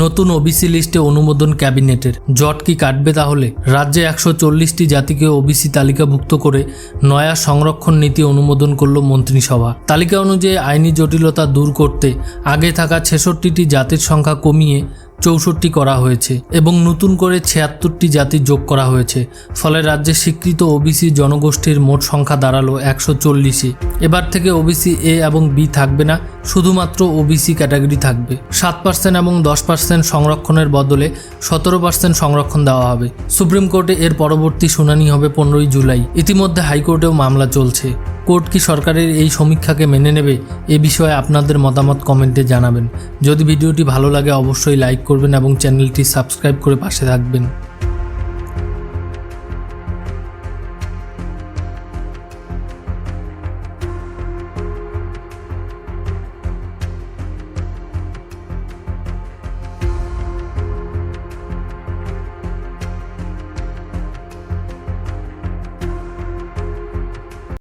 নতুন ওবিসি লিস্টে অনুমোদন ক্যাবিনেটের। জট কি কাটবে তাহলে? রাজ্যে 140টি জাতিকে ওবিসি তালিকাভুক্ত করে নয়া সংরক্ষণ নীতি অনুমোদন করল মন্ত্রিসভা। তালিকা অনুযায়ী আইনি জটিলতা দূর করতে আগে থাকা 66টি জাতির সংখ্যা কমিয়ে 64 করা হয়েছে এবং নতুন করে 76টি জাতি যোগ করা হয়েছে। ফলে রাজ্যে স্বীকৃত ওবিসি জনগোষ্ঠীর মোট সংখ্যা দাঁড়ালো 140। এবার থেকে ওবিসি এ এবং বি থাকবে না, শুধুমাত্র ওবিসি ক্যাটাগরি থাকবে। 7% এবং 10% সংরক্ষণের বদলে 17% সংরক্ষণ দেওয়া হবে। সুপ্রিম কোর্টে এর পরবর্তী শুনানি হবে 15 জুলাই। ইতিমধ্যে হাইকোর্টেও মামলা চলছে। কোর্ট কি সরকারের এই সমীক্ষাকে মেনে নেবে? এ বিষয়ে আপনাদের মতামত কমেন্টে জানাবেন। যদি ভিডিওটি ভালো লাগে অবশ্যই লাইক করবেন এবং চ্যানেলটি সাবস্ক্রাইব করে পাশে থাকবেন।